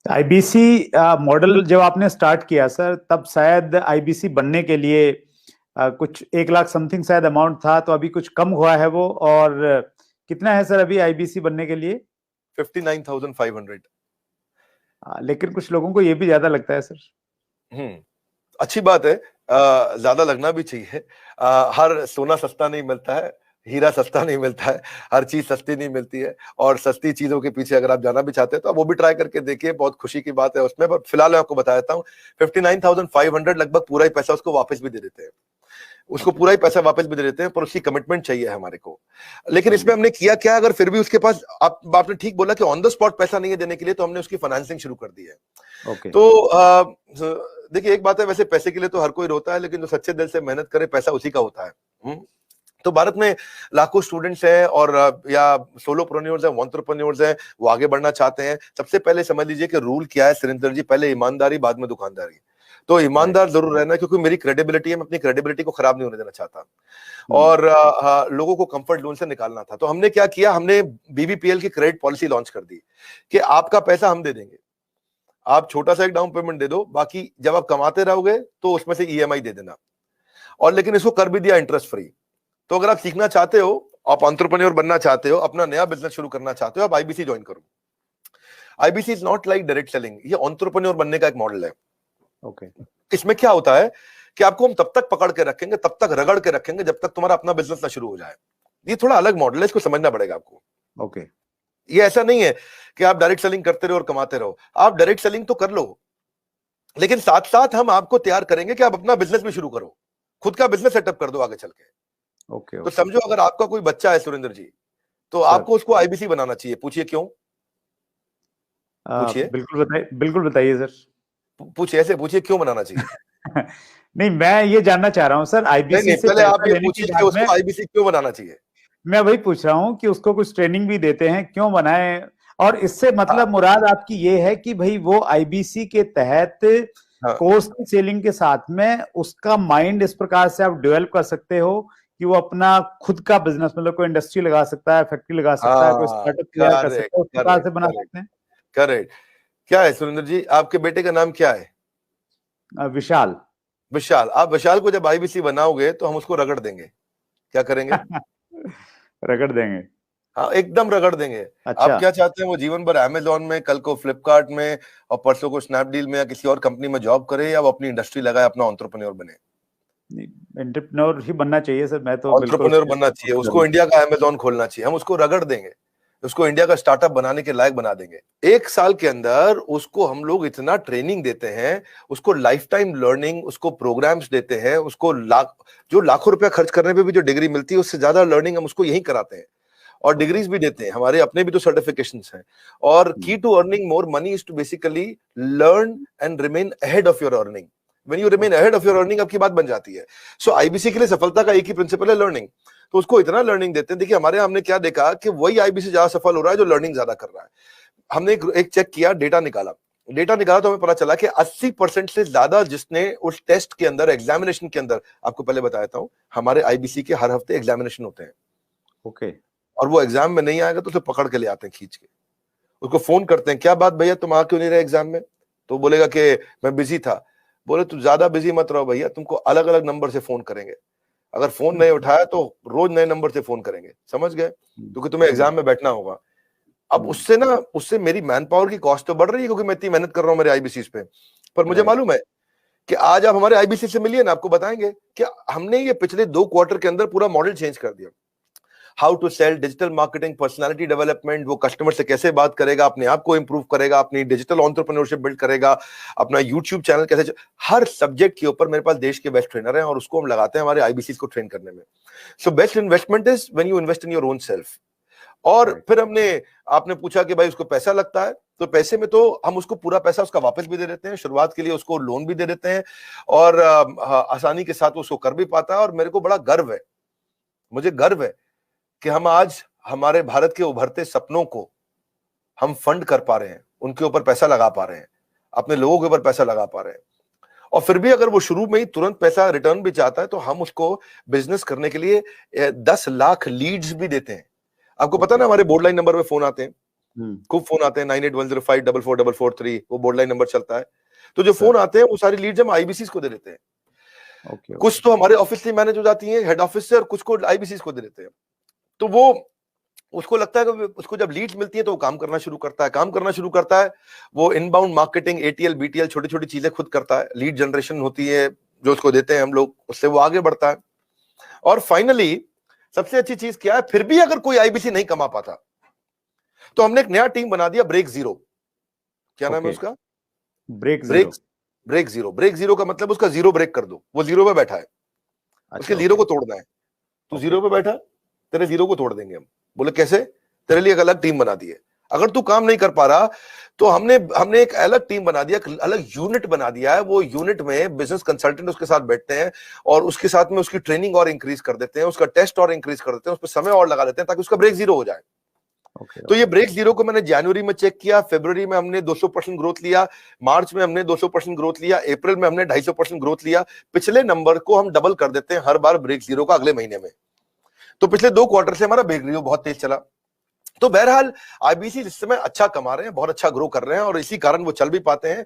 IBC model जब आपने start किया सर, तब शायद आईबीसी बनने के लिए कुछ 1 लाख समथिंग शायद अमाउंट था, तो अभी कुछ कम हुआ है वो। और कितना है सर अभी आईबीसी बनने के लिए? 59,500। लेकिन कुछ लोगों को ये भी ज्यादा लगता है सर। अच्छी बात है, ज्यादा लगना भी चाहिए। हर सोना सस्ता नहीं मिलता है, हीरा सस्ता नहीं मिलता है, हर चीज सस्ती नहीं मिलती है। और सस्ती चीजों के पीछे अगर आप जाना भी चाहते हैं तो आप वो भी ट्राई करके देखिए, बहुत खुशी की बात है उसमें। पर फिलहाल मैं आपको बता देता हूँ, 59,500 लगभग पूरा ही पैसा उसको वापस भी दे देते हैं, उसको पूरा ही पैसा वापस भी दे देते हैं, पर उसकी कमिटमेंट चाहिए हमारे को। लेकिन इसमें हमने किया क्या, अगर फिर भी उसके पास, आपने ठीक बोला कि ऑन द स्पॉट पैसा नहीं है देने के लिए, तो हमने उसकी फाइनेंसिंग शुरू कर दी है। तो देखिए, एक बात है, वैसे पैसे के लिए तो हर कोई रोता है, लेकिन जो सच्चे दिल से मेहनत करे पैसा उसी का होता है। तो भारत में लाखों स्टूडेंट्स हैं और या सोलोप्रेन्योर्स हैं, एंटरप्रेन्योर्स हैं, वो आगे बढ़ना चाहते हैं। सबसे पहले समझ लीजिए कि रूल क्या है सुरेंद्र जी, पहले ईमानदारी, बाद में दुकानदारी। तो ईमानदार जरूर रहना, क्योंकि मेरी क्रेडिबिलिटी है, मैं अपनी क्रेडिबिलिटी को खराब नहीं होने देना चाहता, और लोगों को कंफर्ट जोन से निकालना था। तो हमने क्या किया, हमने बीबीपीएल की क्रेडिट पॉलिसी लॉन्च कर दी कि आपका पैसा हम दे देंगे, आप छोटा सा एक डाउन पेमेंट दे दो, बाकी जब आप कमाते रहोगे तो उसमें से ईएमआई दे देना। और लेकिन इसको कर भी दिया इंटरेस्ट फ्री। तो अगर आप सीखना चाहते हो, आप एंटरप्रेन्योर बनना चाहते हो, अपना नया बिजनेस शुरू करना चाहते हो, आप आईबीसी ज्वाइन करो। IBC is not like direct selling, ये एंटरप्रेन्योर बनने का एक मॉडल है। इसमें क्या होता है कि आपको हम तब तक पकड़ के रखेंगे, तब तक रगड़ के रखेंगे, जब तक तुम्हारा अपना बिजनेस ना शुरू हो जाए। ये थोड़ा अलग मॉडल है, इसको समझना पड़ेगा आपको। ये ऐसा नहीं है कि आप डायरेक्ट सेलिंग करते रहो और कमाते रहो। आप डायरेक्ट सेलिंग तो कर लो, लेकिन साथ साथ हम आपको तैयार करेंगे कि आप अपना बिजनेस भी शुरू करो, खुद का बिजनेस सेटअप कर दो आगे चल के। तो समझो, अगर आपका कोई बच्चा है सुरेंद्र जी, तो आपको उसको आईबीसी बनाना चाहिए। पूछिए क्यों? पूछिए। बिल्कुल बताइए सर। पूछिए, ऐसे पूछिए क्यों बनाना चाहिए। नहीं, मैं ये जानना चाह रहा हूँ सर, आईबीसी से पहले आप पैसा ये लेने के पूछिए कि बाद उसको आईबीसी क्यों बनाना चाहिए। मैं वही पूछ रहा हूँ कि उसको कुछ ट्रेनिंग भी देते हैं, क्यों बनाए? और इससे मतलब मुराद आपकी ये है कि भाई वो आईबीसी के तहत कोर्स की सेलिंग के साथ में उसका माइंड इस प्रकार से आप डेवलप कर सकते हो कि वो अपना खुद का बिजनेस, मतलब कोई इंडस्ट्री लगा सकता है, फैक्ट्री लगा सकता है, कोई स्टार्टअप तैयार कर सकता है, उस प्रकार से बना सकते हैं। करेक्ट। क्या है सुरेंद्र जी, आपके बेटे का नाम क्या है? विशाल। विशाल। आप विशाल को जब आईबीसी बनाओगे तो हम उसको रगड़ देंगे। क्या करेंगे? रगड़ देंगे। हाँ, एकदम रगड़ देंगे। अच्छा। आप क्या चाहते हैं, वो जीवन भर अमेजोन में, कल को फ्लिपकार्ट में, और परसों को स्नैपडील में या किसी और कंपनी में जॉब करे, या वो अपनी इंडस्ट्री लगाए, अपना एंटरप्रेन्योर बने? एंटरप्रेन्योर ही बनना चाहिए सर। मैं तो एंटरप्रेन्योर बनना चाहिए, उसको इंडिया का अमेजोन खोलना चाहिए। हम उसको रगड़ देंगे, उसको इंडिया का स्टार्टअप बनाने के लायक बना देंगे। 1 साल के अंदर उसको हम लोग इतना ट्रेनिंग देते हैं, उसको लाइफ टाइम लर्निंग, उसको प्रोग्राम्स देते हैं, उसको जो लाखों रुपया खर्च करने पे भी जो डिग्री मिलती है, उससे ज्यादा लर्निंग हम उसको यहीं कराते हैं, और डिग्रीज भी देते हैं। हमारे अपने भी तो सर्टिफिकेशंस हैं। और key to earning more money is to basically learn and remain ahead of your earning. When you remain ahead of your earning, आपकी बात बन जाती है। सो आईबीसी के लिए सफलता का एक ही प्रिंसिपल है, लर्निंग। तो उसको इतना लर्निंग देते हैं। देखिए, हमारे हमने क्या देखा कि वही आईबीसी ज्यादा सफल हो रहा है जो लर्निंग ज्यादा कर रहा है। हमने एक चेक किया, डेटा निकाला तो हमें पता चला कि 80% से ज्यादा जिसने उस टेस्ट के अंदर, एग्जामिनेशन के अंदर, आपको पहले बताया था, हमारे आईबीसी के हर हफ्ते एग्जामिनेशन होते हैं। और वो एग्जाम में नहीं आएगा तो उसे पकड़ के ले आते हैं, खींच के। उसको फोन करते हैं, क्या बात भैया, तुम आ क्यों नहीं रहे एग्जाम में? तो बोलेगा कि मैं बिजी था। बोले, तू ज्यादा बिजी मत रहो भैया, तुमको अलग अलग नंबर से फोन करेंगे। अगर फोन नहीं उठाया तो रोज नए नंबर से फोन करेंगे, समझ गए? क्योंकि तुम्हें एग्जाम में बैठना होगा। अब उससे मेरी मैन पावर की कॉस्ट तो बढ़ रही है, क्योंकि मैं इतनी मेहनत कर रहा हूँ मेरे आईबीसी पे। पर मुझे मालूम है कि आज आप हमारे आईबीसी से मिलिए ना, आपको बताएंगे कि हमने ये पिछले 2 क्वार्टर के अंदर पूरा मॉडल चेंज कर दिया। How to sell, digital marketing, personality development, वो कस्टमर से कैसे बात करेगा, अपने आप को इंप्रूव करेगा, अपनी डिजिटल एंटरप्रेन्योरशिप बिल्ड करेगा, अपना यूट्यूब चैनल कैसे, हर सब्जेक्ट के ऊपर मेरे पास देश के बेस्ट ट्रेनर हैं, और उसको हम लगाते हैं हमारे आईबीसी को ट्रेन करने में। So best investment is when you invest in your own self. और फिर आपने पूछा कि भाई उसको पैसा लगता है, तो पैसे में तो हम उसको पूरा पैसा उसका वापस भी दे देते हैं, शुरुआत के लिए उसको लोन भी दे देते हैं, और आसानी के साथ उसको कर भी पाता है। और मेरे को बड़ा गर्व है, मुझे गर्व है कि हम आज हमारे भारत के उभरते सपनों को हम फंड कर पा रहे हैं, उनके ऊपर पैसा लगा पा रहे हैं, अपने लोगों के ऊपर पैसा लगा पा रहे हैं। और फिर भी अगर वो शुरू में ही तुरंत पैसा रिटर्न भी चाहता है, तो हम उसको बिजनेस करने के लिए 10 लाख लीड्स भी देते हैं। आपको पता ना, हमारे बोर्ड लाइन नंबर पे फोन आते हैं, खूब फोन आते हैं 9810544443, वो बोर्ड लाइन नंबर चलता है। तो जो फोन आते हैं वो सारी लीड्स हम आईबीसीज को दे देते हैं। कुछ तो हमारे ऑफिस से मैनेज हो जाती हैं हेड ऑफिस से, और कुछ को आईबीसीज को दे देते हैं। तो वो उसको लगता है कि उसको जब लीड्स मिलती है तो वो काम करना शुरू करता है। वो इनबाउंड मार्केटिंग, एटीएल बीटीएल छोटी छोटी चीजें खुद करता है। लीड जनरेशन होती है जो उसको देते हैं हम लोग, उससे वो आगे बढ़ता है। और फाइनली सबसे अच्छी चीज क्या है, फिर भी अगर कोई आईबीसी नहीं कमा पाता तो हमने एक नया टीम बना दिया, ब्रेक जीरो। क्या नाम है उसका? Break zero. ब्रेक जीरो का मतलब उसका जीरो ब्रेक कर दो। वो जीरो पे बैठा है, उसके जीरो को तोड़ना है। तू जीरो पे बैठा, तेरे जीरो को तोड़ देंगे हम। बोले कैसे? तेरे लिए एक अलग टीम बना दी है। अगर तू काम नहीं कर पा रहा तो हमने एक अलग टीम बना दिया, अलग यूनिट बना दिया है। वो यूनिट में बिजनेस कंसल्टेंट उसके साथ बैठते हैं और उसके साथ में उसकी ट्रेनिंग और इंक्रीज कर देते हैं, उसका टेस्ट और इंक्रीज कर देते हैं, उस पर समय और लगा देते हैं ताकि उसका ब्रेक जीरो हो जाए। तो ये ब्रेक जीरो को मैंने जनवरी में चेक किया, फरवरी में हमने 200% ग्रोथ लिया, मार्च में हमने 200% ग्रोथ लिया, अप्रैल में हमने 250% ग्रोथ लिया। पिछले नंबर को हम डबल कर देते हैं हर बार ब्रेक जीरो का अगले महीने में। तो पिछले 2 क्वार्टर से हमारा ब्रेक जीरो बहुत तेज चला। तो बहरहाल आईबीसी इस समय अच्छा कमा रहे हैं, बहुत अच्छा ग्रो कर रहे हैं, और इसी कारण वो चल भी पाते हैं।